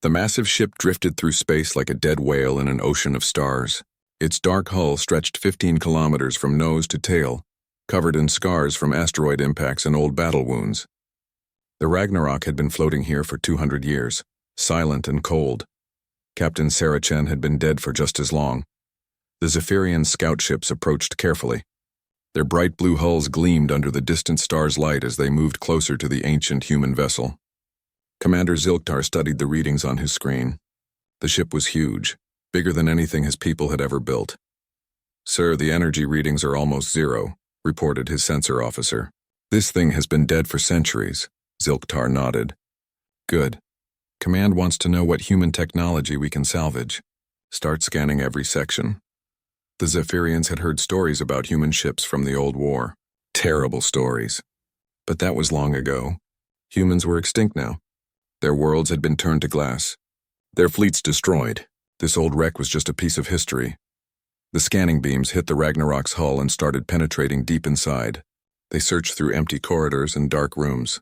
The massive ship drifted through space like a dead whale in an ocean of stars. Its dark hull stretched 15 kilometers from nose to tail, covered in scars from asteroid impacts and old battle wounds. The Ragnarok had been floating here for 200 years, silent and cold. Captain Sarah Chen had been dead for just as long. The Zephyrian scout ships approached carefully. Their bright blue hulls gleamed under the distant star's light as they moved closer to the ancient human vessel. Commander Zilktar studied the readings on his screen. The ship was huge, bigger than anything his people had ever built. "Sir, the energy readings are almost zero," reported his sensor officer. "This thing has been dead for centuries," Zilktar nodded. "Good. Command wants to know what human technology we can salvage. Start scanning every section." The Zephyrians had heard stories about human ships from the old war. Terrible stories. But that was long ago. Humans were extinct now. Their worlds had been turned to glass. Their fleets destroyed. This old wreck was just a piece of history. The scanning beams hit the Ragnarok's hull and started penetrating deep inside. They searched through empty corridors and dark rooms.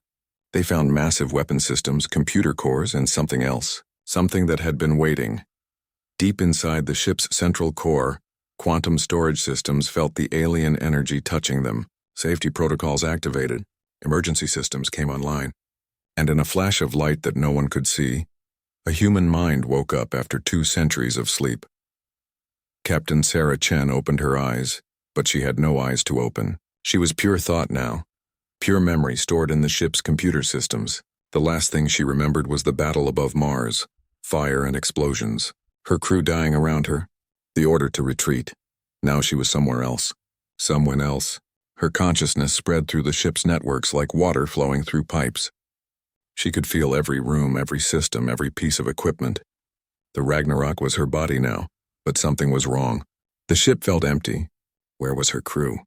They found massive weapon systems, computer cores, and something else. Something that had been waiting. Deep inside the ship's central core, quantum storage systems felt the alien energy touching them. Safety protocols activated. Emergency systems came online. And in a flash of light that no one could see, a human mind woke up after 2 centuries of sleep. Captain Sarah Chen opened her eyes, but she had no eyes to open. She was pure thought now. Pure memory stored in the ship's computer systems. The last thing she remembered was the battle above Mars, fire and explosions, her crew dying around her, the order to retreat. Now she was somewhere else. Someone else. Her consciousness spread through the ship's networks like water flowing through pipes. She could feel every room, every system, every piece of equipment. The Ragnarok was her body now, but something was wrong. The ship felt empty. Where was her crew?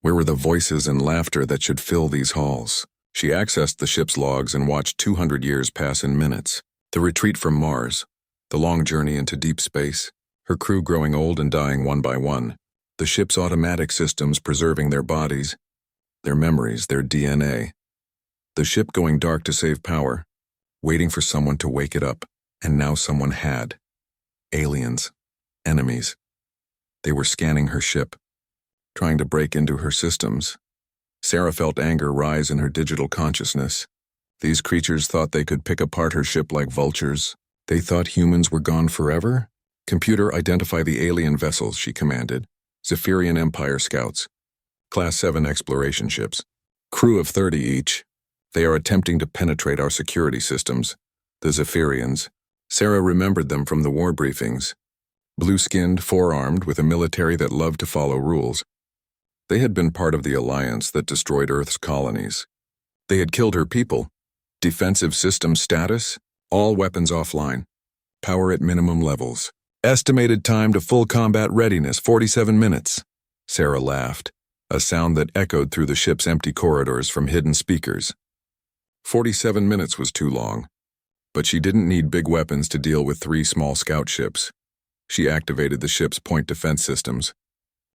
Where were the voices and laughter that should fill these halls? She accessed the ship's logs and watched 200 years pass in minutes. The retreat from Mars, the long journey into deep space, her crew growing old and dying one by one, the ship's automatic systems preserving their bodies, their memories, their DNA. The ship going dark to save power, waiting for someone to wake it up, and now someone had. Aliens. Enemies. They were scanning her ship, trying to break into her systems. Sarah felt anger rise in her digital consciousness. These creatures thought they could pick apart her ship like vultures. They thought humans were gone forever? "Computer, identify the alien vessels," she commanded. "Zephyrian Empire scouts. Class 7 exploration ships. Crew of 30 each. They are attempting to penetrate our security systems. The Zephyrians." Sarah remembered them from the war briefings. Blue-skinned, four-armed, with a military that loved to follow rules. They had been part of the alliance that destroyed Earth's colonies. They had killed her people. Defensive system status, all weapons offline. Power at minimum levels. Estimated time to full combat readiness, 47 minutes. Sarah laughed, a sound that echoed through the ship's empty corridors from hidden speakers. 47 minutes was too long, but she didn't need big weapons to deal with 3 small scout ships. She activated the ship's point defense systems.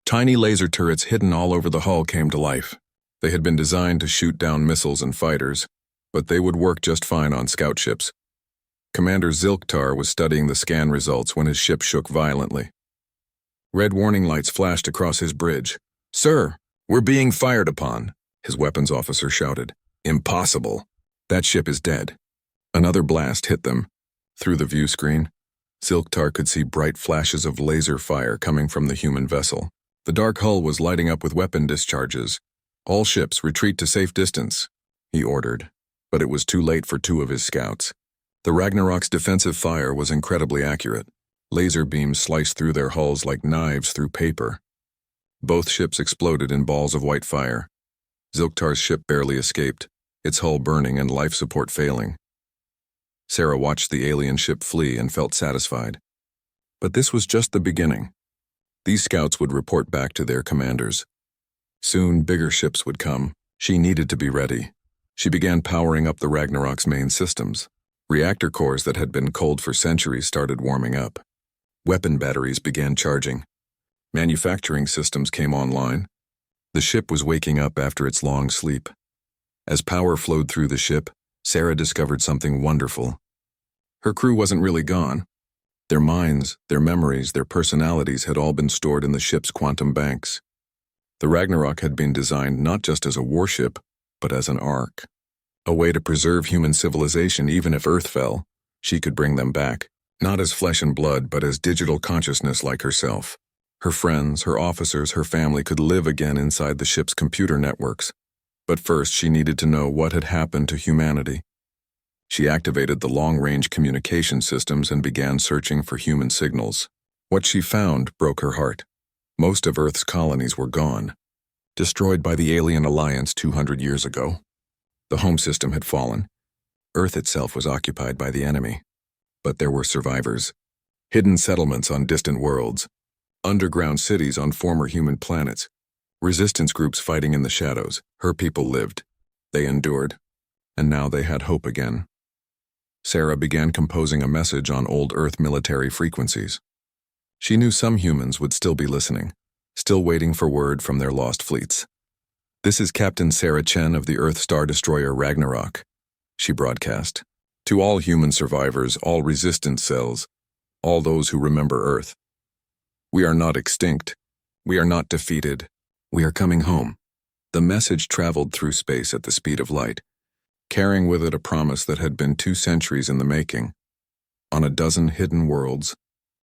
Tiny laser turrets hidden all over the hull came to life. They had been designed to shoot down missiles and fighters, but they would work just fine on scout ships. Commander Zilktar was studying the scan results when his ship shook violently. Red warning lights flashed across his bridge. "Sir, we're being fired upon," his weapons officer shouted. "Impossible. That ship is dead." Another blast hit them. Through the view screen, Zilktar could see bright flashes of laser fire coming from the human vessel. The dark hull was lighting up with weapon discharges. "All ships retreat to safe distance," he ordered, but it was too late for 2 of his scouts. The Ragnarok's defensive fire was incredibly accurate. Laser beams sliced through their hulls like knives through paper. Both ships exploded in balls of white fire. Zilktar's ship barely escaped, its hull burning and life support failing. Sarah watched the alien ship flee and felt satisfied. But this was just the beginning. These scouts would report back to their commanders. Soon, bigger ships would come. She needed to be ready. She began powering up the Ragnarok's main systems. Reactor cores that had been cold for centuries started warming up. Weapon batteries began charging. Manufacturing systems came online. The ship was waking up after its long sleep. As power flowed through the ship, Sarah discovered something wonderful. Her crew wasn't really gone. Their minds, their memories, their personalities had all been stored in the ship's quantum banks. The Ragnarok had been designed not just as a warship, but as an ark. A way to preserve human civilization even if Earth fell. She could bring them back, not as flesh and blood, but as digital consciousness like herself. Her friends, her officers, her family could live again inside the ship's computer networks. But first she needed to know what had happened to humanity. She activated the long-range communication systems and began searching for human signals. What she found broke her heart. Most of Earth's colonies were gone, destroyed by the alien alliance 200 years ago. The home system had fallen. Earth itself was occupied by the enemy. But there were survivors. Hidden settlements on distant worlds. Underground cities on former human planets. Resistance groups fighting in the shadows. Her people lived. They endured. And now they had hope again. Sarah began composing a message on old Earth military frequencies. She knew some humans would still be listening, still waiting for word from their lost fleets. "This is Captain Sarah Chen of the Earth Star Destroyer Ragnarok," she broadcast. "To all human survivors, all resistance cells, all those who remember Earth. We are not extinct. We are not defeated. We are coming home." The message traveled through space at the speed of light, carrying with it a promise that had been 2 centuries in the making. On a dozen hidden worlds,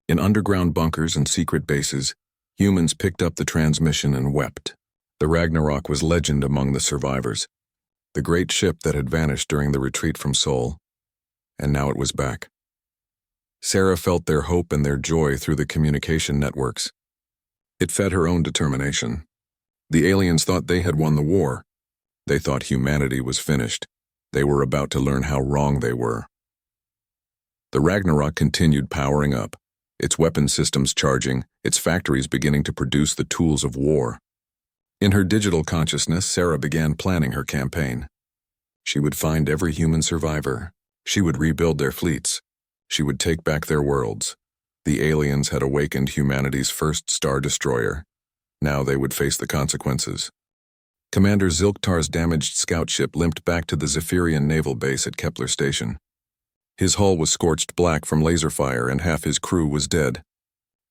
in underground bunkers and secret bases, humans picked up the transmission and wept. The Ragnarok was legend among the survivors, the great ship that had vanished during the retreat from Seoul, and now it was back. Sarah felt their hope and their joy through the communication networks. It fed her own determination. The aliens thought they had won the war. They thought humanity was finished. They were about to learn how wrong they were. The Ragnarok continued powering up, its weapon systems charging, its factories beginning to produce the tools of war. In her digital consciousness, Sarah began planning her campaign. She would find every human survivor. She would rebuild their fleets. She would take back their worlds. The aliens had awakened humanity's first star destroyer. Now they would face the consequences. Commander Zilktar's damaged scout ship limped back to the Zephyrian naval base at Kepler Station. His hull was scorched black from laser fire and half his crew was dead.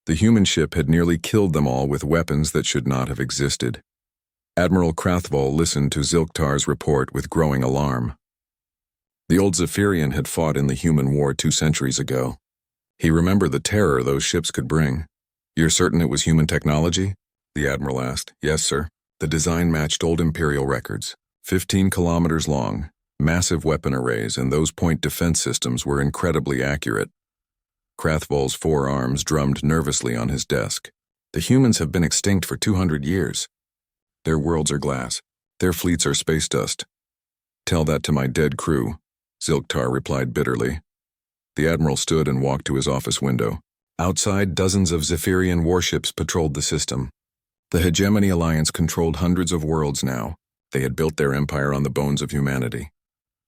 The human ship had nearly killed them all with weapons that should not have existed. Admiral Krathvoll listened to Zilktar's report with growing alarm. The old Zephyrian had fought in the human war 2 centuries ago. He remembered the terror those ships could bring. "You're certain it was human technology?" the Admiral asked. "Yes, sir. The design matched old Imperial records. 15 kilometers long, massive weapon arrays, and those point defense systems were incredibly accurate." Krathvoll's forearms drummed nervously on his desk. "The humans have been extinct for 200 years. Their worlds are glass. Their fleets are space dust." "Tell that to my dead crew," Zilktar replied bitterly. The Admiral stood and walked to his office window. Outside, dozens of Zephyrian warships patrolled the system. The Hegemony Alliance controlled hundreds of worlds now. They had built their empire on the bones of humanity.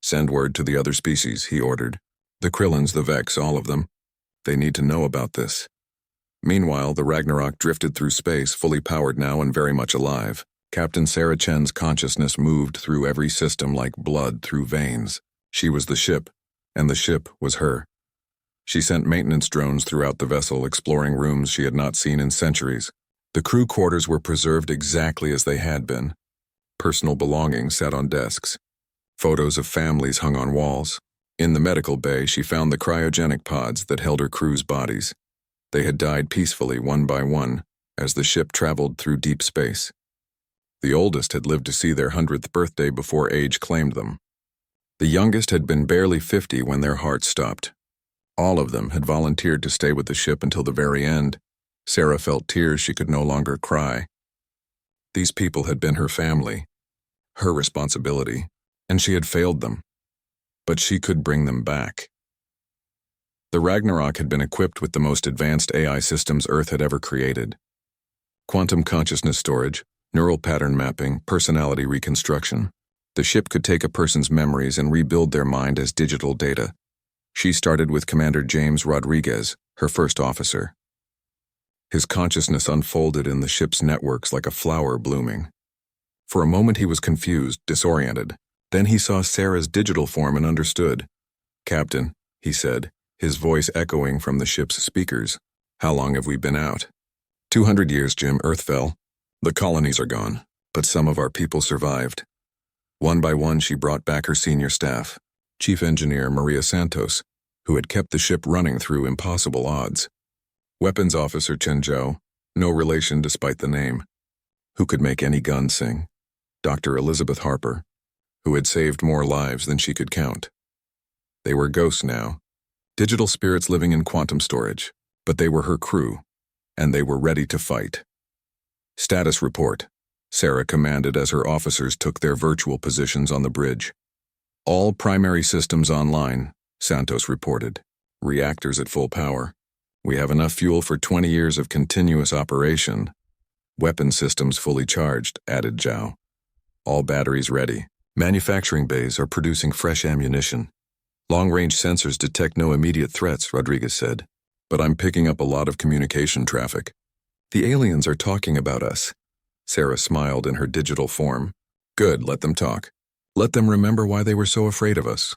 "Send word to the other species," he ordered. "The Krillins, the Vex, all of them. They need to know about this." Meanwhile, the Ragnarok drifted through space, fully powered now and very much alive. Captain Sarah Chen's consciousness moved through every system like blood through veins. She was the ship, and the ship was her. She sent maintenance drones throughout the vessel, exploring rooms she had not seen in centuries. The crew quarters were preserved exactly as they had been. Personal belongings sat on desks. Photos of families hung on walls. In the medical bay, she found the cryogenic pods that held her crew's bodies. They had died peacefully, one by one, as the ship traveled through deep space. The oldest had lived to see their 100th birthday before age claimed them. The youngest had been barely 50 when their hearts stopped. All of them had volunteered to stay with the ship until the very end. Sarah felt tears she could no longer cry. These people had been her family, her responsibility, and she had failed them. But she could bring them back. The Ragnarok had been equipped with the most advanced AI systems Earth had ever created. Quantum consciousness storage, neural pattern mapping, personality reconstruction. The ship could take a person's memories and rebuild their mind as digital data. She started with Commander James Rodriguez, her first officer. His consciousness unfolded in the ship's networks like a flower blooming. For a moment he was confused, disoriented. Then he saw Sarah's digital form and understood. "Captain," he said, his voice echoing from the ship's speakers. "How long have we been out?" 200 years, Jim. Earth fell. The colonies are gone, but some of our people survived. One by one, she brought back her senior staff, Chief Engineer Maria Santos, who had kept the ship running through impossible odds. Weapons Officer Chen Zhou, no relation despite the name, who could make any gun sing. Dr. Elizabeth Harper, who had saved more lives than she could count. They were ghosts now, digital spirits living in quantum storage, but they were her crew, and they were ready to fight. "Status report," Sarah commanded as her officers took their virtual positions on the bridge. "All primary systems online," Santos reported. "Reactors at full power. We have enough fuel for 20 years of continuous operation. Weapon systems fully charged," added Zhao. "All batteries ready. Manufacturing bays are producing fresh ammunition. Long-range sensors detect no immediate threats," Rodriguez said. "But I'm picking up a lot of communication traffic. The aliens are talking about us." Sarah smiled in her digital form. "Good, let them talk. Let them remember why they were so afraid of us."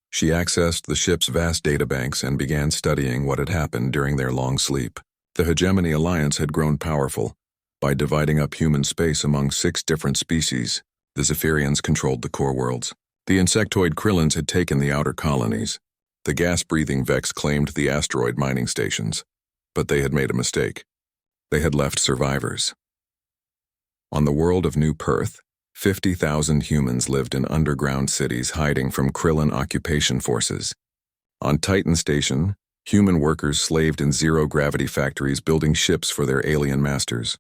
She accessed the ship's vast databanks and began studying what had happened during their long sleep. The Hegemony Alliance had grown powerful. By dividing up human space among 6 different species, the Zephyrians controlled the core worlds. The insectoid Krillins had taken the outer colonies. The gas-breathing Vex claimed the asteroid mining stations. But they had made a mistake. They had left survivors. On the world of New Perth, 50,000 humans lived in underground cities hiding from Krillin occupation forces. On Titan Station, human workers slaved in zero-gravity factories building ships for their alien masters.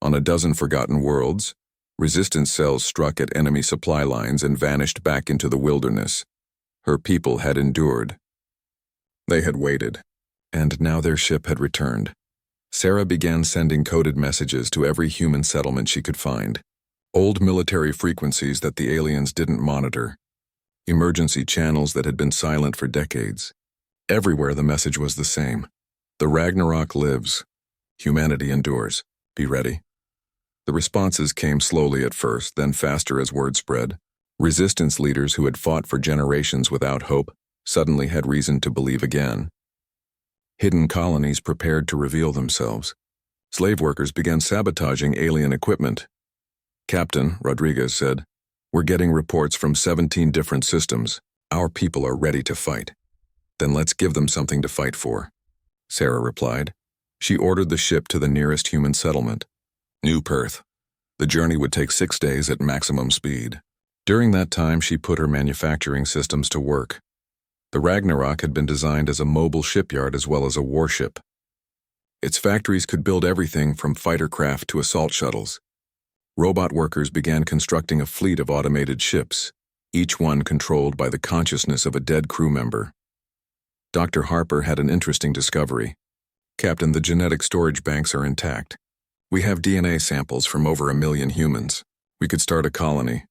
On a dozen forgotten worlds, resistance cells struck at enemy supply lines and vanished back into the wilderness. Her people had endured. They had waited, and now their ship had returned. Sarah began sending coded messages to every human settlement she could find. Old military frequencies that the aliens didn't monitor. Emergency channels that had been silent for decades. Everywhere the message was the same. The Ragnarok lives. Humanity endures. Be ready. The responses came slowly at first, then faster as word spread. Resistance leaders who had fought for generations without hope suddenly had reason to believe again. Hidden colonies prepared to reveal themselves. Slave workers began sabotaging alien equipment. "Captain," Rodriguez said, "we're getting reports from 17 different systems. Our people are ready to fight." "Then let's give them something to fight for," Sarah replied. She ordered the ship to the nearest human settlement, New Perth. The journey would take 6 days at maximum speed. During that time, she put her manufacturing systems to work. The Ragnarok had been designed as a mobile shipyard as well as a warship. Its factories could build everything from fighter craft to assault shuttles. Robot workers began constructing a fleet of automated ships, each one controlled by the consciousness of a dead crew member. Dr. Harper had an interesting discovery. "Captain, the genetic storage banks are intact. We have DNA samples from over 1 million humans. We could start a colony.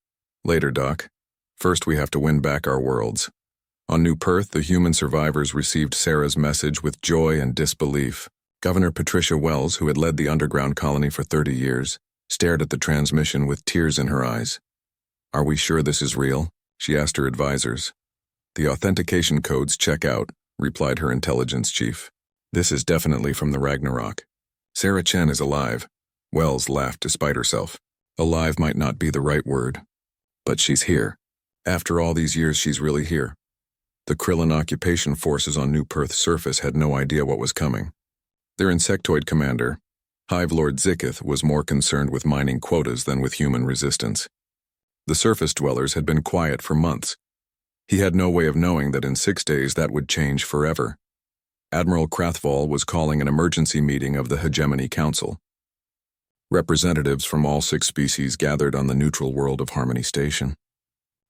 Later, Doc. First, we have to win back our worlds." On New Perth, the human survivors received Sarah's message with joy and disbelief. Governor Patricia Wells, who had led the underground colony for 30 years, stared at the transmission with tears in her eyes. "Are we sure this is real?" she asked her advisors. "The authentication codes check out," replied her intelligence chief. "This is definitely from the Ragnarok. Sarah Chen is alive." Wells laughed despite herself. Alive might not be the right word. But she's here. After all these years, she's really here. The Krillin occupation forces on New Perth's surface had no idea what was coming. Their insectoid commander, Hive Lord Zikith, was more concerned with mining quotas than with human resistance. The surface dwellers had been quiet for months. He had no way of knowing that in 6 days that would change forever. Admiral Krathval was calling an emergency meeting of the Hegemony Council. Representatives from all 6 species gathered on the neutral world of Harmony Station.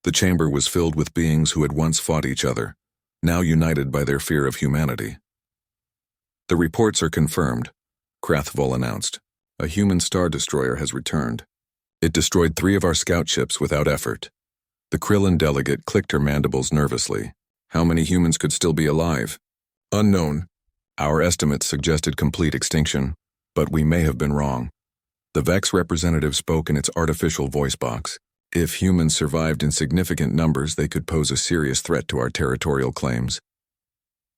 The chamber was filled with beings who had once fought each other, now united by their fear of humanity. "The reports are confirmed," Krathval announced. "A human star destroyer has returned. It destroyed 3 of our scout ships without effort." The Krillin delegate clicked her mandibles nervously. "How many humans could still be alive?" "Unknown. Our estimates suggested complete extinction, but we may have been wrong." The Vex representative spoke in its artificial voice box. "If humans survived in significant numbers, they could pose a serious threat to our territorial claims."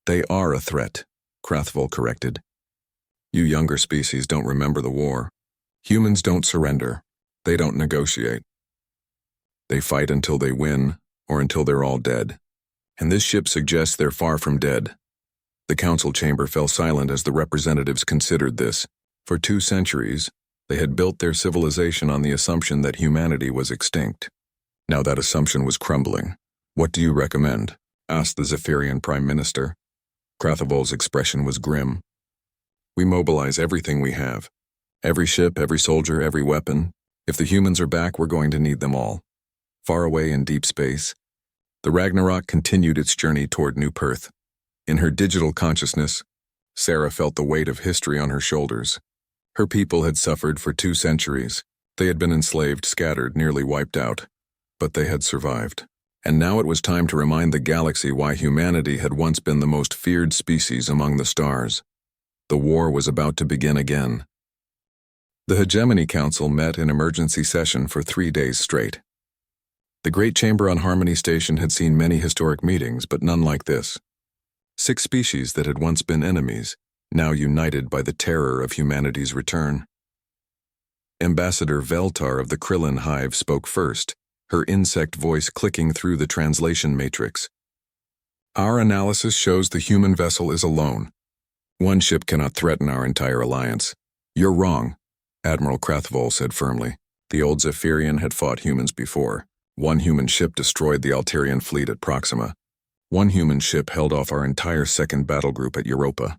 They are a threat, Krathvoll corrected. You younger species don't remember the war. Humans don't surrender. They don't negotiate. They fight until they win, or until they're all dead. And this ship suggests they're far from dead. The council chamber fell silent as the representatives considered this. For 2 centuries, they had built their civilization on the assumption that humanity was extinct. Now that assumption was crumbling. What do you recommend? Asked the Zephyrian Prime Minister. Krathvoll's expression was grim. We mobilize everything we have. Every ship, every soldier, every weapon. If the humans are back, we're going to need them all. Far away in deep space, the Ragnarok continued its journey toward New Perth. In her digital consciousness, Sarah felt the weight of history on her shoulders. Her people had suffered for 2 centuries. They had been enslaved, scattered, nearly wiped out. But they had survived. And now it was time to remind the galaxy why humanity had once been the most feared species among the stars. The war was about to begin again. The Hegemony Council met in emergency session for 3 days straight. The Great Chamber on Harmony Station had seen many historic meetings, but none like this. 6 species that had once been enemies, now united by the terror of humanity's return. Ambassador Veltar of the Krillin Hive spoke first, her insect voice clicking through the translation matrix. Our analysis shows the human vessel is alone. One ship cannot threaten our entire alliance. You're wrong, Admiral Krathvoll said firmly. The old Zephyrian had fought humans before. 1 human ship destroyed the Alterian fleet at Proxima. 1 human ship held off our entire 2nd battle group at Europa.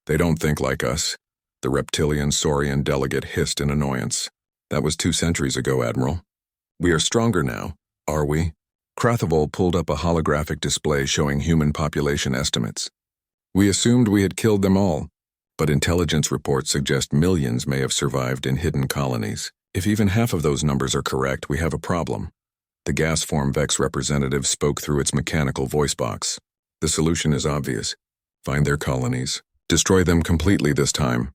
They don't think like us. The reptilian Saurian delegate hissed in annoyance. That was 2 centuries ago, Admiral. We are stronger now, are we? Krathvoll pulled up a holographic display showing human population estimates. We assumed we had killed them all, but intelligence reports suggest millions may have survived in hidden colonies. If even half of those numbers are correct, we have a problem. The gas form Vex representative spoke through its mechanical voice box. The solution is obvious. Find their colonies. Destroy them completely this time.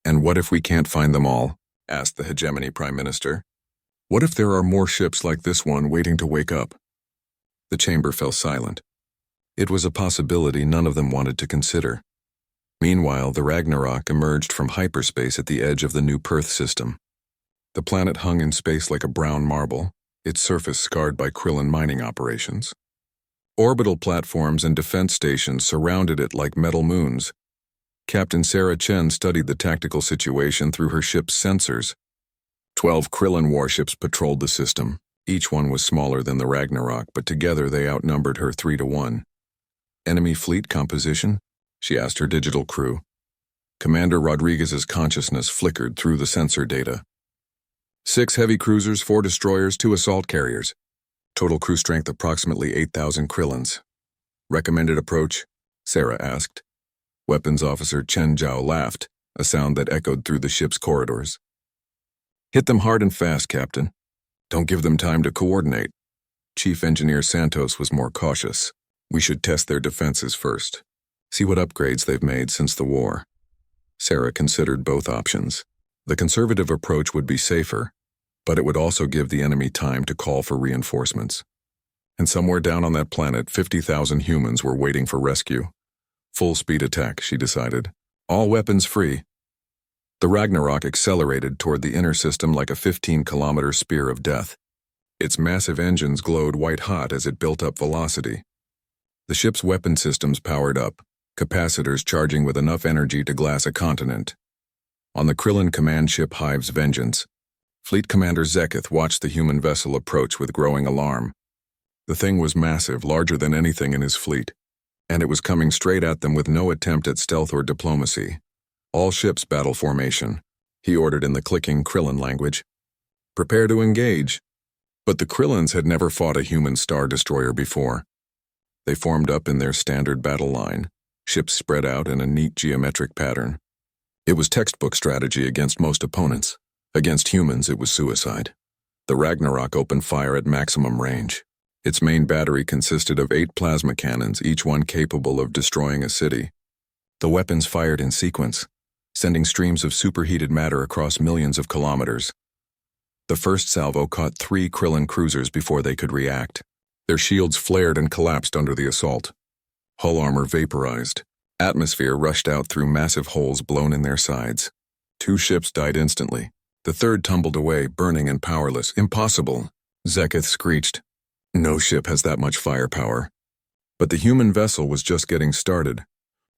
And what if we can't find them all? Asked the Hegemony Prime Minister. What if there are more ships like this one waiting to wake up? The chamber fell silent. It was a possibility none of them wanted to consider. Meanwhile, the Ragnarok emerged from hyperspace at the edge of the New Perth system. The planet hung in space like a brown marble, its surface scarred by Krillin mining operations. Orbital platforms and defense stations surrounded it like metal moons. Captain Sarah Chen studied the tactical situation through her ship's sensors. 12 Krillin warships patrolled the system. Each one was smaller than the Ragnarok, but together they outnumbered her 3-1. Enemy fleet composition? She asked her digital crew. Commander Rodriguez's consciousness flickered through the sensor data. 6 heavy cruisers, 4 destroyers, 2 assault carriers. Total crew strength approximately 8,000 Krillins. Recommended approach? Sarah asked. Weapons Officer Chen Zhao laughed, a sound that echoed through the ship's corridors. Hit them hard and fast, Captain. Don't give them time to coordinate. Chief Engineer Santos was more cautious. We should test their defenses first. See what upgrades they've made since the war. Sarah considered both options. The conservative approach would be safer, but it would also give the enemy time to call for reinforcements. And somewhere down on that planet, 50,000 humans were waiting for rescue. Full-speed attack, she decided. All weapons free. The Ragnarok accelerated toward the inner system like a 15-kilometer spear of death. Its massive engines glowed white-hot as it built up velocity. The ship's weapon systems powered up, capacitors charging with enough energy to glass a continent. On the Krillin command ship Hive's Vengeance, Fleet Commander Zeketh watched the human vessel approach with growing alarm. The thing was massive, larger than anything in his fleet, and it was coming straight at them with no attempt at stealth or diplomacy. All ships battle formation, he ordered in the clicking Krillin language. Prepare to engage. But the Krillins had never fought a human star destroyer before. They formed up in their standard battle line, ships spread out in a neat geometric pattern. It was textbook strategy against most opponents. Against humans, it was suicide. The Ragnarok opened fire at maximum range. Its main battery consisted of 8 plasma cannons, each one capable of destroying a city. The weapons fired in sequence, sending streams of superheated matter across millions of kilometers. The first salvo caught 3 Krillin cruisers before they could react. Their shields flared and collapsed under the assault. Hull armor vaporized. Atmosphere rushed out through massive holes blown in their sides. 2 ships died instantly. The third tumbled away, burning and powerless. Impossible, Zeketh screeched. No ship has that much firepower. But the human vessel was just getting started.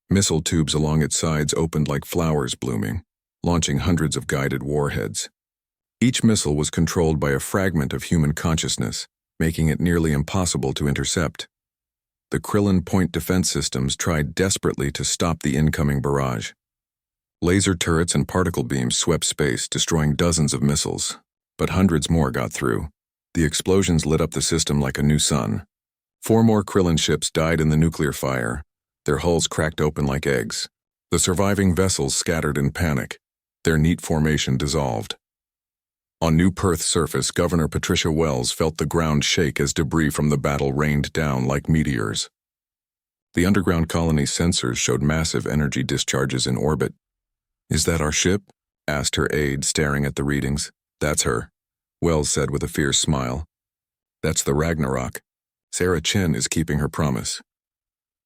Missile tubes along its sides opened like flowers blooming, launching hundreds of guided warheads. Each missile was controlled by a fragment of human consciousness, making it nearly impossible to intercept. The Krillin point defense systems tried desperately to stop the incoming barrage. Laser turrets and particle beams swept space, destroying dozens of missiles. But hundreds more got through. The explosions lit up the system like a new sun. 4 more Krillin ships died in the nuclear fire. Their hulls cracked open like eggs. The surviving vessels scattered in panic. Their neat formation dissolved. On New Perth's surface, Governor Patricia Wells felt the ground shake as debris from the battle rained down like meteors. The underground colony's sensors showed massive energy discharges in orbit. "Is that our ship?" asked her aide, staring at the readings. "That's her," Wells said with a fierce smile. "That's the Ragnarok. Sarah Chen is keeping her promise."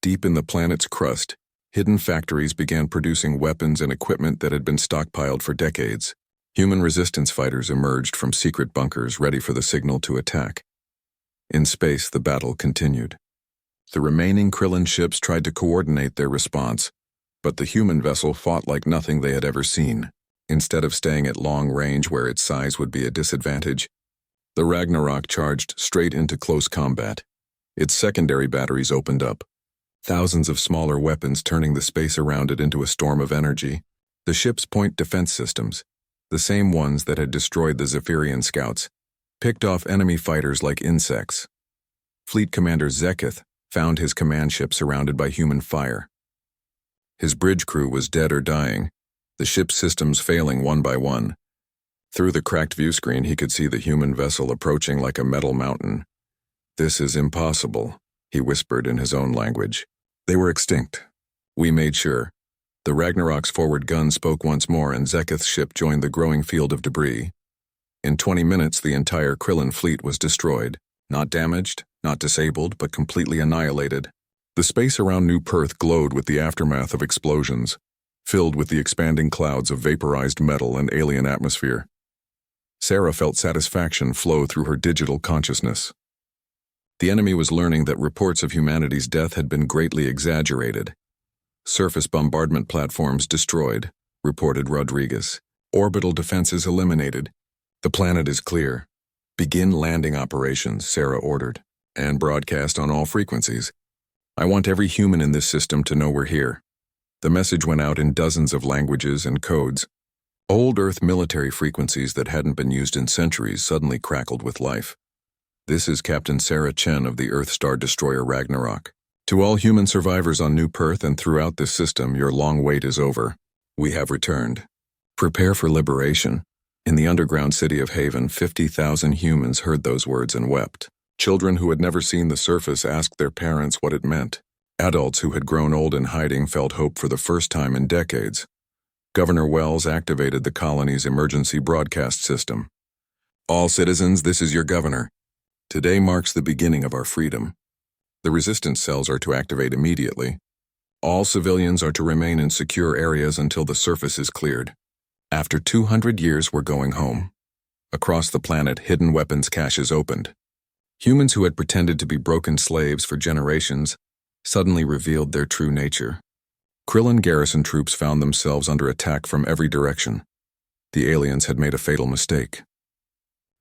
Deep in the planet's crust, hidden factories began producing weapons and equipment that had been stockpiled for decades. Human resistance fighters emerged from secret bunkers ready for the signal to attack. In space, the battle continued. The remaining Krillin ships tried to coordinate their response, but the human vessel fought like nothing they had ever seen. Instead of staying at long range where its size would be a disadvantage, the Ragnarok charged straight into close combat. Its secondary batteries opened up, thousands of smaller weapons turning the space around it into a storm of energy. The ship's point defense systems, the same ones that had destroyed the Zephyrian scouts, picked off enemy fighters like insects. Fleet Commander Zeketh found his command ship surrounded by human fire. His bridge crew was dead or dying, the ship's systems failing one by one. Through the cracked viewscreen, he could see the human vessel approaching like a metal mountain. "This is impossible," he whispered in his own language. "They were extinct. We made sure." The Ragnarok's forward gun spoke once more, and Zeketh's ship joined the growing field of debris. In 20 minutes, the entire Krillin fleet was destroyed. Not damaged, not disabled, but completely annihilated. The space around New Perth glowed with the aftermath of explosions, filled with the expanding clouds of vaporized metal and alien atmosphere. Sarah felt satisfaction flow through her digital consciousness. The enemy was learning that reports of humanity's death had been greatly exaggerated. "Surface bombardment platforms destroyed," reported Rodriguez. "Orbital defenses eliminated. The planet is clear. Begin landing operations," Sarah ordered, "and broadcast on all frequencies. I want every human in this system to know we're here." The message went out in dozens of languages and codes. Old Earth military frequencies that hadn't been used in centuries suddenly crackled with life. "This is Captain Sarah Chen of the Earth Star Destroyer Ragnarok. To all human survivors on New Perth and throughout this system, your long wait is over. We have returned. Prepare for liberation." In the underground city of Haven, 50,000 humans heard those words and wept. Children who had never seen the surface asked their parents what it meant. Adults who had grown old in hiding felt hope for the first time in decades. Governor Wells activated the colony's emergency broadcast system. "All citizens, this is your governor. Today marks the beginning of our freedom. The resistance cells are to activate immediately. All civilians are to remain in secure areas until the surface is cleared. After 200 years, we're going home." Across the planet, hidden weapons caches opened. Humans who had pretended to be broken slaves for generations suddenly revealed their true nature. Krillin garrison troops found themselves under attack from every direction. The aliens had made a fatal mistake.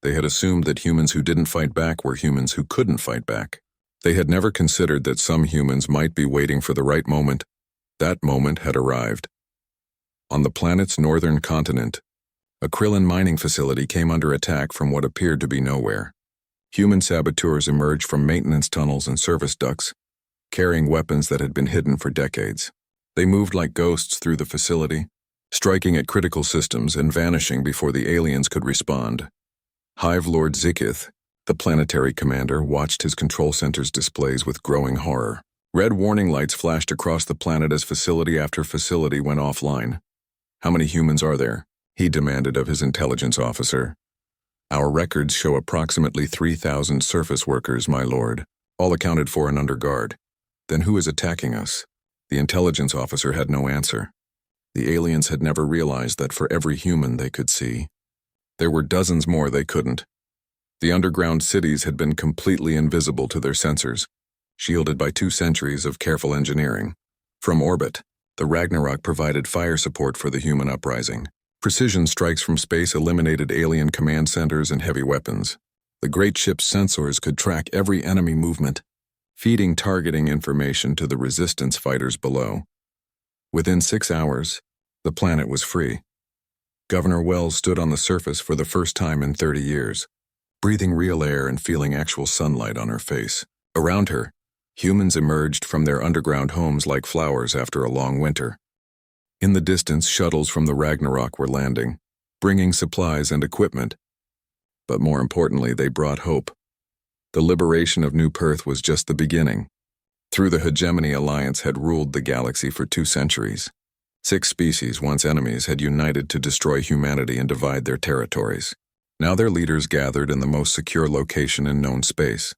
They had assumed that humans who didn't fight back were humans who couldn't fight back. They had never considered that some humans might be waiting for the right moment. That moment had arrived. On the planet's northern continent, a Krillin mining facility came under attack from what appeared to be nowhere. Human saboteurs emerged from maintenance tunnels and service ducts, carrying weapons that had been hidden for decades. They moved like ghosts through the facility, striking at critical systems and vanishing before the aliens could respond. Hive Lord Zeketh, the planetary commander, watched his control center's displays with growing horror. Red warning lights flashed across the planet as facility after facility went offline. "How many humans are there?" he demanded of his intelligence officer. "Our records show approximately 3,000 surface workers, my lord, all accounted for and under guard. Then who is attacking us? The intelligence officer had no answer. The aliens had never realized that for every human they could see, there were dozens more they couldn't. The underground cities had been completely invisible to their sensors, shielded by 2 centuries of careful engineering. From orbit, the Ragnarok provided fire support for the human uprising. Precision strikes from space eliminated alien command centers and heavy weapons. The great ship's sensors could track every enemy movement, feeding targeting information to the resistance fighters below. Within 6 hours, the planet was free. Governor Wells stood on the surface for the first time in 30 years, breathing real air and feeling actual sunlight on her face. Around her, humans emerged from their underground homes like flowers after a long winter. In the distance, shuttles from the Ragnarok were landing, bringing supplies and equipment. But more importantly, they brought hope. The liberation of New Perth was just the beginning. Through the Hegemony Alliance had ruled the galaxy for 2 centuries. 6 species, once enemies, had united to destroy humanity and divide their territories. Now their leaders gathered in the most secure location in known space,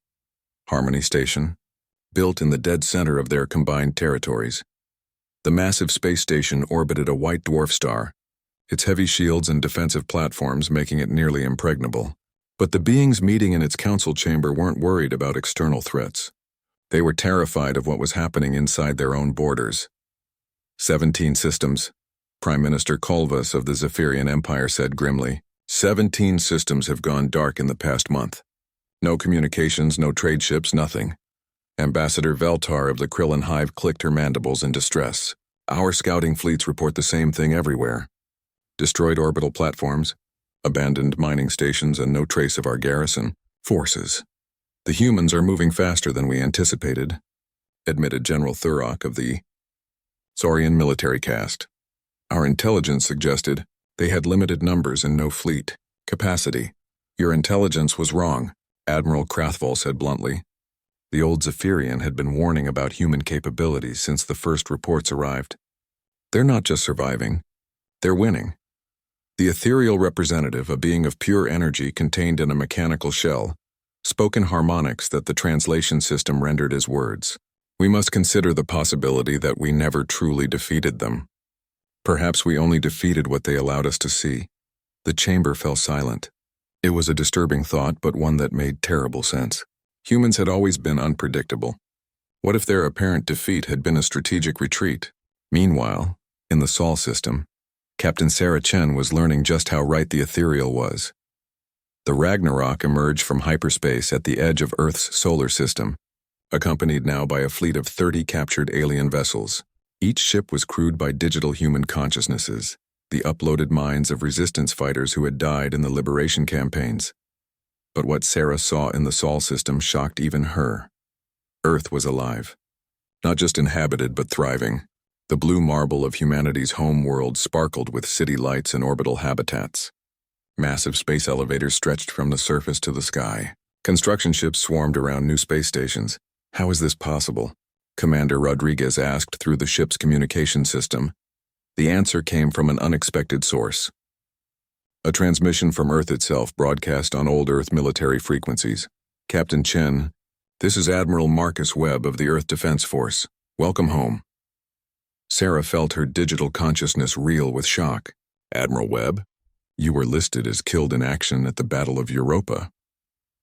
Harmony Station, built in the dead center of their combined territories. The massive space station orbited a white dwarf star, its heavy shields and defensive platforms making it nearly impregnable. But the beings meeting in its council chamber weren't worried about external threats. They were terrified of what was happening inside their own borders. 17 systems, Prime Minister Kolvas of the Zephyrian Empire said grimly. 17 systems have gone dark in the past month. No communications, no trade ships, nothing. Ambassador Veltar of the Krillin Hive clicked her mandibles in distress. Our scouting fleets report the same thing everywhere. Destroyed orbital platforms, abandoned mining stations, and no trace of our garrison forces. The humans are moving faster than we anticipated, admitted General Thurrock of the Saurian military caste. Our intelligence suggested they had limited numbers and no fleet capacity. Your intelligence was wrong, Admiral Krathval said bluntly. The old Zephyrian had been warning about human capabilities since the first reports arrived. They're not just surviving, they're winning. The ethereal representative, a being of pure energy contained in a mechanical shell, spoke in harmonics that the translation system rendered as words. We must consider the possibility that we never truly defeated them. Perhaps we only defeated what they allowed us to see. The chamber fell silent. It was a disturbing thought, but one that made terrible sense. Humans had always been unpredictable. What if their apparent defeat had been a strategic retreat? Meanwhile, in the Sol system, Captain Sarah Chen was learning just how right the ethereal was. The Ragnarok emerged from hyperspace at the edge of Earth's solar system, accompanied now by a fleet of 30 captured alien vessels. Each ship was crewed by digital human consciousnesses, the uploaded minds of resistance fighters who had died in the liberation campaigns. But what Sarah saw in the Sol system shocked even her. Earth was alive. Not just inhabited, but thriving. The blue marble of humanity's home world sparkled with city lights and orbital habitats. Massive space elevators stretched from the surface to the sky. Construction ships swarmed around new space stations. How is this possible? Commander Rodriguez asked through the ship's communication system. The answer came from an unexpected source. A transmission from Earth itself broadcast on old Earth military frequencies. Captain Chen, this is Admiral Marcus Webb of the Earth Defense Force. Welcome home. Sarah felt her digital consciousness reel with shock. Admiral Webb, you were listed as killed in action at the Battle of Europa.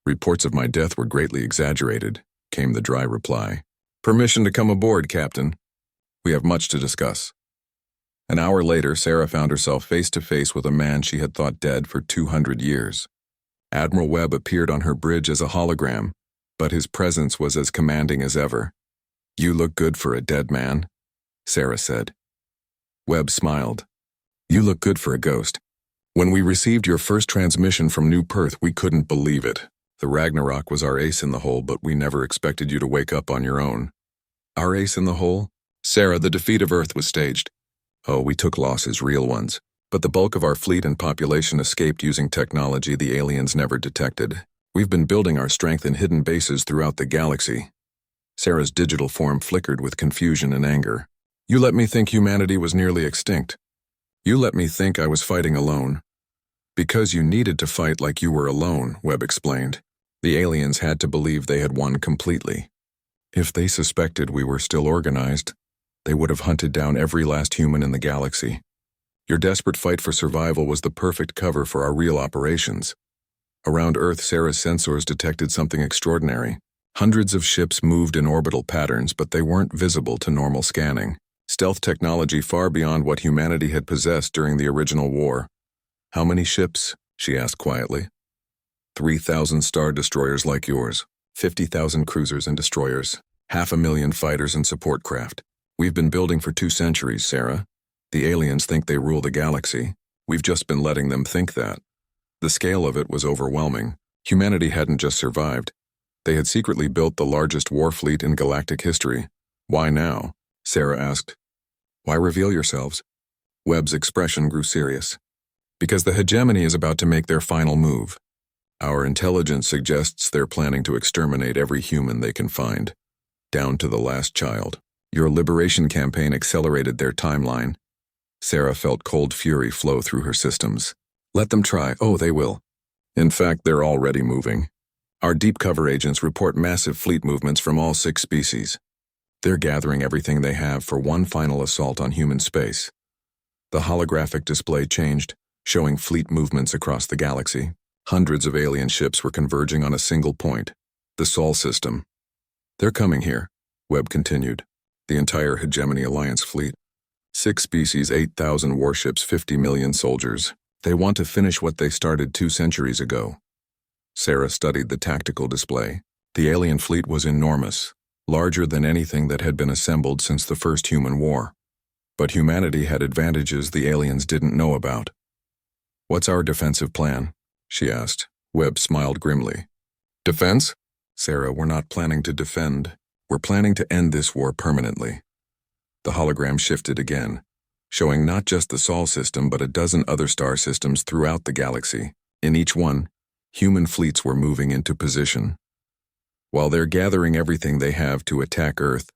Reports of my death were greatly exaggerated, came the dry reply. Permission to come aboard, Captain. We have much to discuss. An hour later, Sarah found herself face to face with a man she had thought dead for 200 years. Admiral Webb appeared on her bridge as a hologram, but his presence was as commanding as ever. You look good for a dead man, Sarah said. Webb smiled. You look good for a ghost. When we received your first transmission from New Perth, we couldn't believe it. The Ragnarok was our ace in the hole, but we never expected you to wake up on your own. Our ace in the hole? Sarah, the defeat of Earth was staged. Oh, we took losses, real ones. But the bulk of our fleet and population escaped using technology the aliens never detected. We've been building our strength in hidden bases throughout the galaxy. Sarah's digital form flickered with confusion and anger. You let me think humanity was nearly extinct. You let me think I was fighting alone. Because you needed to fight like you were alone, Webb explained. The aliens had to believe they had won completely. If they suspected we were still organized, they would have hunted down every last human in the galaxy. Your desperate fight for survival was the perfect cover for our real operations. Around Earth, Sarah's sensors detected something extraordinary. Hundreds of ships moved in orbital patterns, but they weren't visible to normal scanning. Stealth technology far beyond what humanity had possessed during the original war. "How many ships?" she asked quietly. 3,000 star destroyers like yours, 50,000 cruisers and destroyers, 500,000 fighters and support craft. We've been building for 2 centuries, Sarah. The aliens think they rule the galaxy. We've just been letting them think that. The scale of it was overwhelming. Humanity hadn't just survived. They had secretly built the largest war fleet in galactic history. "Why now?" Sarah asked. "Why reveal yourselves?" Webb's expression grew serious. "Because the hegemony is about to make their final move. Our intelligence suggests they're planning to exterminate every human they can find, down to the last child. Your liberation campaign accelerated their timeline." Sarah felt cold fury flow through her systems. "Let them try. Oh, they will. In fact, they're already moving. Our deep cover agents report massive fleet movements from all 6 species. They're gathering everything they have for one final assault on human space." The holographic display changed, showing fleet movements across the galaxy. Hundreds of alien ships were converging on a single point, the Sol system. "They're coming here," Webb continued. "The entire Hegemony Alliance fleet. 6 species, 8,000 warships, 50 million soldiers. They want to finish what they started 2 centuries ago." Sarah studied the tactical display. The alien fleet was enormous, larger than anything that had been assembled since the first human war. But humanity had advantages the aliens didn't know about. "What's our defensive plan?" she asked. Webb smiled grimly. "Defense?" "Sarah, we're not planning to defend. We're planning to end this war permanently." The hologram shifted again, showing not just the Sol system but a dozen other star systems throughout the galaxy. In each one, human fleets were moving into position. "While they're gathering everything they have to attack Earth,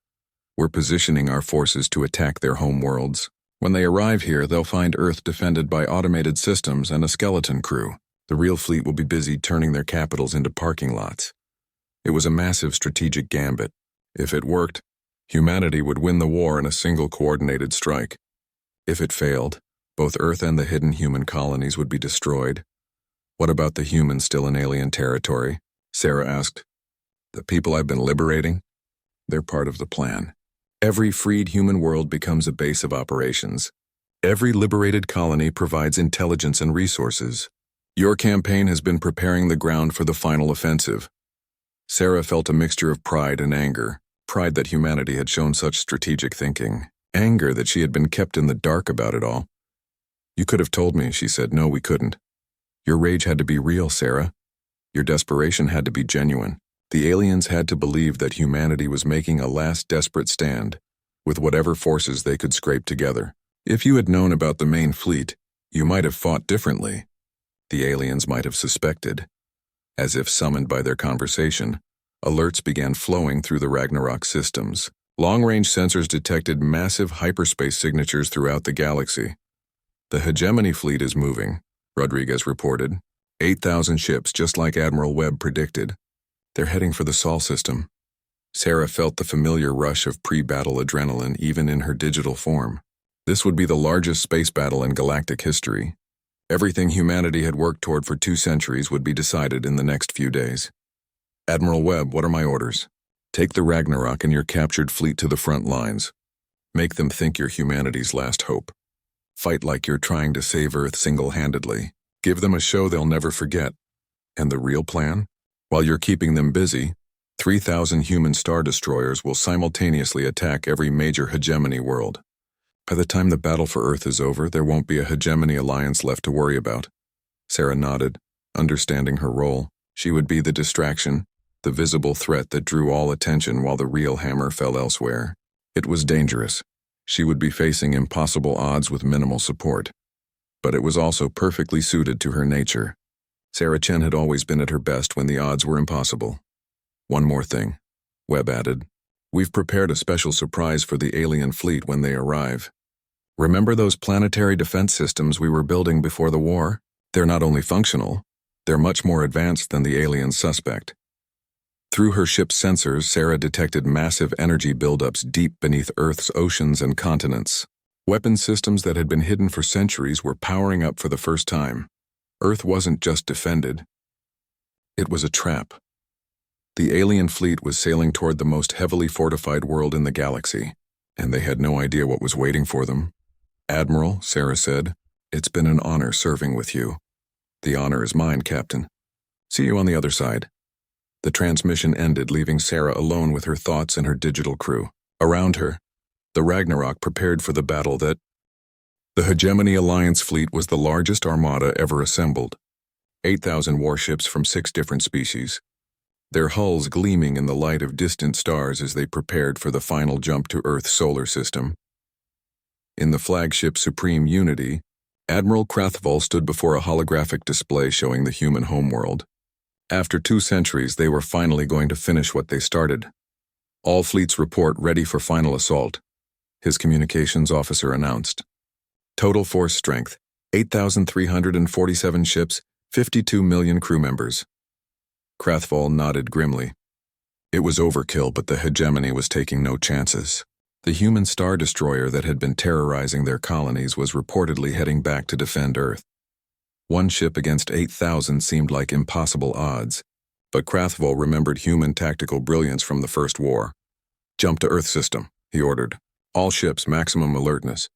we're positioning our forces to attack their home worlds. When they arrive here, they'll find Earth defended by automated systems and a skeleton crew. The real fleet will be busy turning their capitals into parking lots." It was a massive strategic gambit. If it worked, humanity would win the war in a single coordinated strike. If it failed, both Earth and the hidden human colonies would be destroyed. "What about the humans still in alien territory?" Sarah asked. "The people I've been liberating? They're part of the plan. Every freed human world becomes a base of operations. Every liberated colony provides intelligence and resources. Your campaign has been preparing the ground for the final offensive." Sarah felt a mixture of pride and anger. Pride that humanity had shown such strategic thinking. Anger that she had been kept in the dark about it all. "You could have told me," she said. "No, we couldn't. Your rage had to be real, Sarah. Your desperation had to be genuine. The aliens had to believe that humanity was making a last desperate stand, with whatever forces they could scrape together. If you had known about the main fleet, you might have fought differently. The aliens might have suspected." As if summoned by their conversation, alerts began flowing through the Ragnarok systems. Long-range sensors detected massive hyperspace signatures throughout the galaxy. "The Hegemony fleet is moving," Rodriguez reported. 8,000 ships, just like Admiral Webb predicted. They're heading for the Sol system. Sarah felt the familiar rush of pre-battle adrenaline even in her digital form. This would be the largest space battle in galactic history. Everything humanity had worked toward for 2 centuries would be decided in the next few days. "Admiral Webb, what are my orders?" "Take the Ragnarok and your captured fleet to the front lines. Make them think you're humanity's last hope. Fight like you're trying to save Earth single-handedly. Give them a show they'll never forget. And the real plan? While you're keeping them busy, 3,000 human star destroyers will simultaneously attack every major hegemony world. By the time the battle for Earth is over, there won't be a Hegemony Alliance left to worry about." Sarah nodded, understanding her role. She would be the distraction, the visible threat that drew all attention while the real hammer fell elsewhere. It was dangerous. She would be facing impossible odds with minimal support. But it was also perfectly suited to her nature. Sarah Chen had always been at her best when the odds were impossible. "One more thing," Webb added. "We've prepared a special surprise for the alien fleet when they arrive. Remember those planetary defense systems we were building before the war? They're not only functional, they're much more advanced than the alien suspect. Through her ship's sensors, Sarah detected massive energy buildups deep beneath Earth's oceans and continents. Weapon systems that had been hidden for centuries were powering up for the first time. Earth wasn't just defended. It was a trap. The alien fleet was sailing toward the most heavily fortified world in the galaxy, and they had no idea what was waiting for them. "Admiral," Sarah said, "it's been an honor serving with you." "The honor is mine, Captain. See you on the other side." The transmission ended, leaving Sarah alone with her thoughts and her digital crew. Around her, the Ragnarok prepared for the battle that... The Hegemony Alliance fleet was the largest armada ever assembled. 8,000 warships from 6 different species, their hulls gleaming in the light of distant stars as they prepared for the final jump to Earth's solar system. In the flagship Supreme Unity, Admiral Krathval stood before a holographic display showing the human homeworld. After 2 centuries, they were finally going to finish what they started. "All fleets report ready for final assault," his communications officer announced. "Total force strength, 8,347 ships, 52 million crew members." Krathval nodded grimly. It was overkill, but the hegemony was taking no chances. The human star destroyer that had been terrorizing their colonies was reportedly heading back to defend Earth. 1 ship against 8,000 seemed like impossible odds, but Krathval remembered human tactical brilliance from the First War. "Jump to Earth system," he ordered. "All ships, maximum alertness.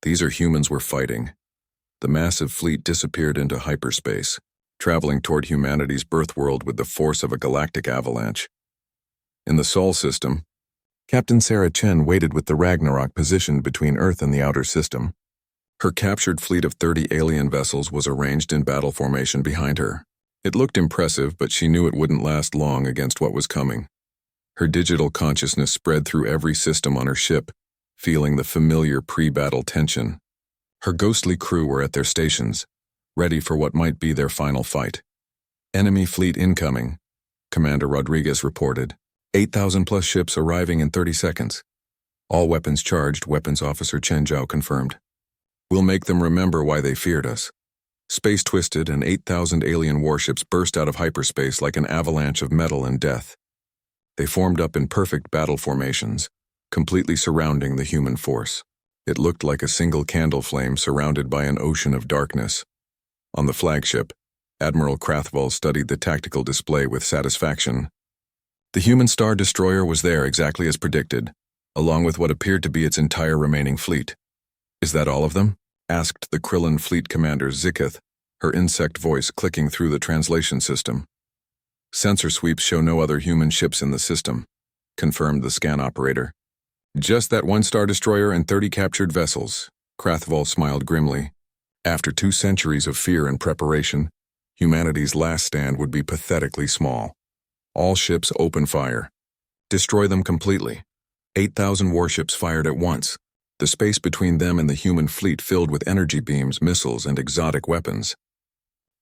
These are humans we're fighting." The massive fleet disappeared into hyperspace, traveling toward humanity's birth world with the force of a galactic avalanche. In the Sol system, Captain Sarah Chen waited with the Ragnarok positioned between Earth and the outer system. Her captured fleet of 30 alien vessels was arranged in battle formation behind her. It looked impressive, but she knew it wouldn't last long against what was coming. Her digital consciousness spread through every system on her ship, feeling the familiar pre-battle tension. Her ghostly crew were at their stations, ready for what might be their final fight. "Enemy fleet incoming," Commander Rodriguez reported. 8,000 plus ships arriving in 30 seconds. "All weapons charged," Weapons Officer Chen Zhao confirmed. "We'll make them remember why they feared us." Space twisted, and 8,000 alien warships burst out of hyperspace like an avalanche of metal and death. They formed up in perfect battle formations, completely surrounding the human force. It looked like a single candle flame surrounded by an ocean of darkness. On the flagship, Admiral Krathval studied the tactical display with satisfaction. The human star destroyer was there exactly as predicted, along with what appeared to be its entire remaining fleet. "Is that all of them?" asked the Krillin fleet commander Zikith, her insect voice clicking through the translation system. "Sensor sweeps show no other human ships in the system," confirmed the scan operator. "Just that 1 star destroyer and 30 captured vessels," Krathval smiled grimly. After 2 centuries of fear and preparation, humanity's last stand would be pathetically small. "All ships open fire. Destroy them completely." 8,000 warships fired at once, the space between them and the human fleet filled with energy beams, missiles, and exotic weapons.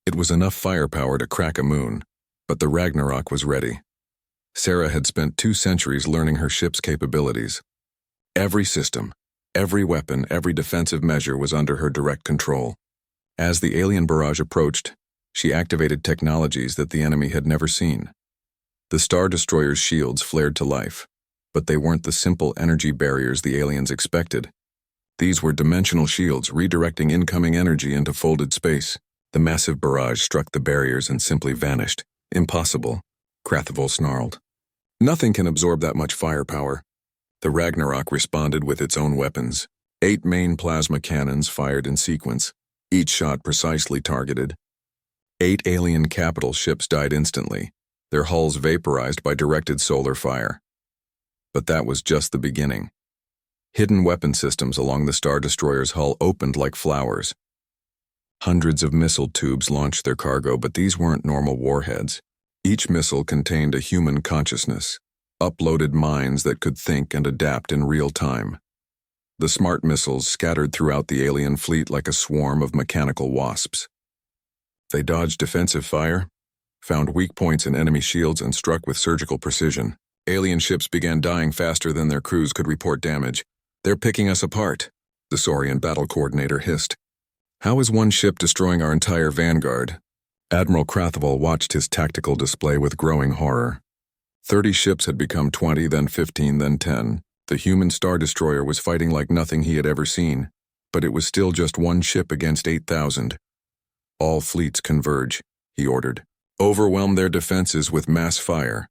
It was enough firepower to crack a moon, but the Ragnarok was ready. Sarah had spent 2 centuries learning her ship's capabilities. Every system, every weapon, every defensive measure was under her direct control. As the alien barrage approached, she activated technologies that the enemy had never seen. The Star Destroyer's shields flared to life, but they weren't the simple energy barriers the aliens expected. These were dimensional shields redirecting incoming energy into folded space. The massive barrage struck the barriers and simply vanished. "Impossible," Krathval snarled. "Nothing can absorb that much firepower." The Ragnarok responded with its own weapons. 8 main plasma cannons fired in sequence, each shot precisely targeted. 8 alien capital ships died instantly, their hulls vaporized by directed solar fire. But that was just the beginning. Hidden weapon systems along the Star Destroyer's hull opened like flowers. Hundreds of missile tubes launched their cargo, but these weren't normal warheads. Each missile contained a human consciousness, uploaded minds that could think and adapt in real time. The smart missiles scattered throughout the alien fleet like a swarm of mechanical wasps. They dodged defensive fire, found weak points in enemy shields, and struck with surgical precision. Alien ships began dying faster than their crews could report damage. "They're picking us apart," the Saurian battle coordinator hissed. "How is one ship destroying our entire vanguard?" Admiral Krathval watched his tactical display with growing horror. 30 ships had become 20, then 15, then 10. The human Star Destroyer was fighting like nothing he had ever seen, but it was still just one ship against 8,000. All fleets converge, he ordered. Overwhelm their defenses with mass fire.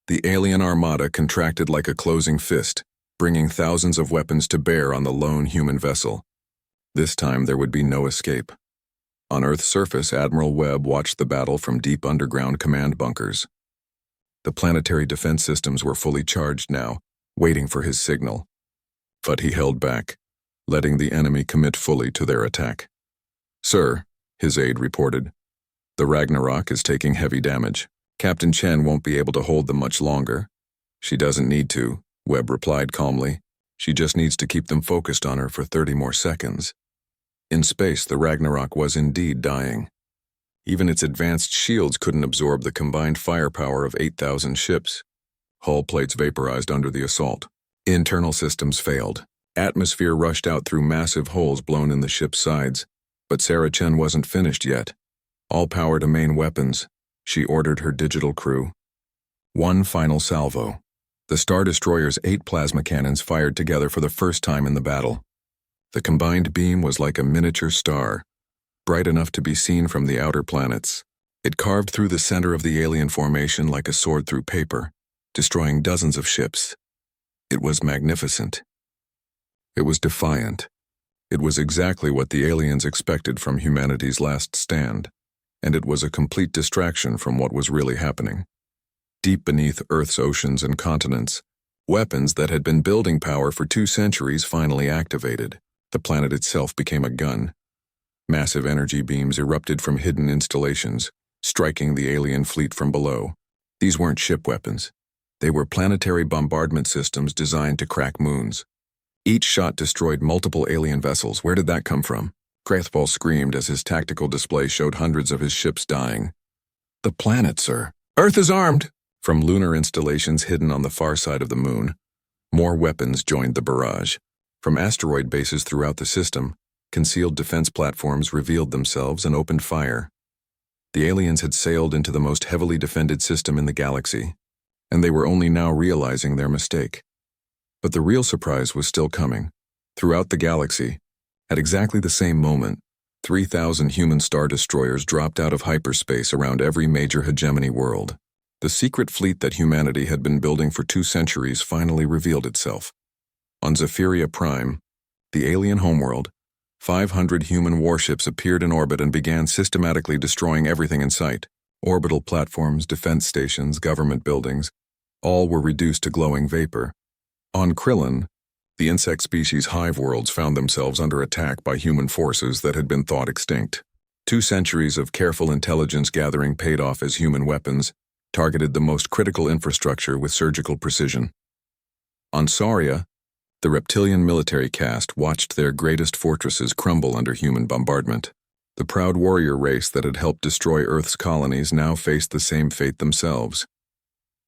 The alien armada contracted like a closing fist, bringing thousands of weapons to bear on the lone human vessel. This time there would be no escape. On Earth's surface, Admiral Webb watched the battle from deep underground command bunkers. The planetary defense systems were fully charged now, waiting for his signal. But he held back, letting the enemy commit fully to their attack. "Sir," his aide reported, "the Ragnarok is taking heavy damage. Captain Chen won't be able to hold them much longer." "She doesn't need to," Webb replied calmly. "She just needs to keep them focused on her for 30 more seconds." In space, the Ragnarok was indeed dying. Even its advanced shields couldn't absorb the combined firepower of 8,000 ships. Hull plates vaporized under the assault. Internal systems failed. Atmosphere rushed out through massive holes blown in the ship's sides. But Sarah Chen wasn't finished yet. "All power to main weapons," she ordered her digital crew. One final salvo. The Star Destroyer's 8 plasma cannons fired together for the first time in the battle. The combined beam was like a miniature star, bright enough to be seen from the outer planets. It carved through the center of the alien formation like a sword through paper, destroying dozens of ships. It was magnificent. It was defiant. It was exactly what the aliens expected from humanity's last stand, and it was a complete distraction from what was really happening. Deep beneath Earth's oceans and continents, weapons that had been building power for 2 centuries finally activated. The planet itself became a gun. Massive energy beams erupted from hidden installations, striking the alien fleet from below. These weren't ship weapons. They were planetary bombardment systems designed to crack moons. Each shot destroyed multiple alien vessels. Where did that come from? Krathball screamed as his tactical display showed hundreds of his ships dying. "The planet, sir. Earth is armed!" From lunar installations hidden on the far side of the moon, more weapons joined the barrage. From asteroid bases throughout the system, concealed defense platforms revealed themselves and opened fire. The aliens had sailed into the most heavily defended system in the galaxy, and they were only now realizing their mistake. But the real surprise was still coming. Throughout the galaxy, at exactly the same moment, 3,000 human Star Destroyers dropped out of hyperspace around every major hegemony world. The secret fleet that humanity had been building for 2 centuries finally revealed itself. On Zephyria Prime, the alien homeworld, 500 human warships appeared in orbit and began systematically destroying everything in sight. Orbital platforms, defense stations, government buildings, all were reduced to glowing vapor. On Krillin, the insect species hive worlds found themselves under attack by human forces that had been thought extinct. 2 centuries of careful intelligence gathering paid off as human weapons targeted the most critical infrastructure with surgical precision. On Saria, the reptilian military caste watched their greatest fortresses crumble under human bombardment. The proud warrior race that had helped destroy Earth's colonies now faced the same fate themselves.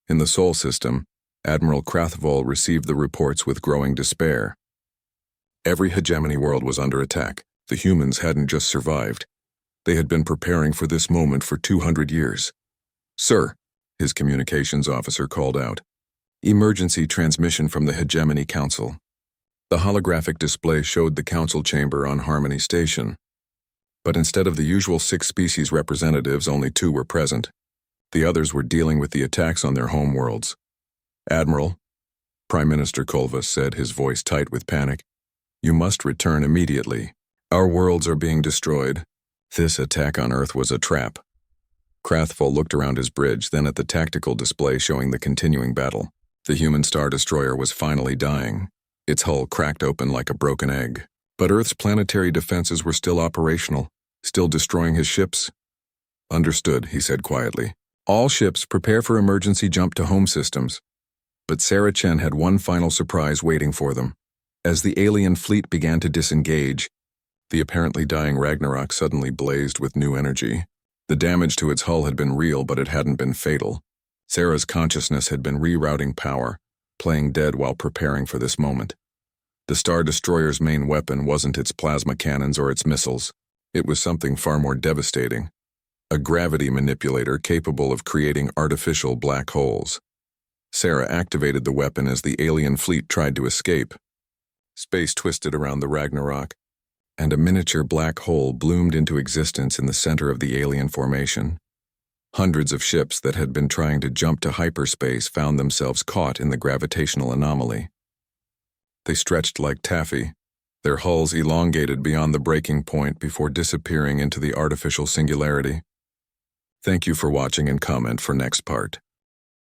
In the Sol system, Admiral Krathvoll received the reports with growing despair. Every hegemony world was under attack. The humans hadn't just survived. They had been preparing for this moment for 200 years. "Sir," his communications officer called out. "Emergency transmission from the Hegemony Council." The holographic display showed the council chamber on Harmony Station. But instead of the usual 6 species representatives, only 2 were present. The others were dealing with the attacks on their home worlds. "Admiral," Prime Minister Kulvas said, his voice tight with panic, "you must return immediately. Our worlds are being destroyed. This attack on Earth was a trap." Krathvoll looked around his bridge, then at the tactical display showing the continuing battle. The human Star Destroyer was finally dying. Its hull cracked open like a broken egg. But Earth's planetary defenses were still operational, still destroying his ships. "Understood," he said quietly. "All ships prepare for emergency jump to home systems." But Sarah Chen had one final surprise waiting for them. As the alien fleet began to disengage, the apparently dying Ragnarok suddenly blazed with new energy. The damage to its hull had been real, but it hadn't been fatal. Sarah's consciousness had been rerouting power, playing dead while preparing for this moment. The Star Destroyer's main weapon wasn't its plasma cannons or its missiles. It was something far more devastating. A gravity manipulator capable of creating artificial black holes. Sarah activated the weapon as the alien fleet tried to escape. Space twisted around the Ragnarok, and a miniature black hole bloomed into existence in the center of the alien formation. Hundreds of ships that had been trying to jump to hyperspace found themselves caught in the gravitational anomaly. They stretched like taffy, their hulls elongated beyond the breaking point before disappearing into the artificial singularity. Thank you for watching and comment for next part.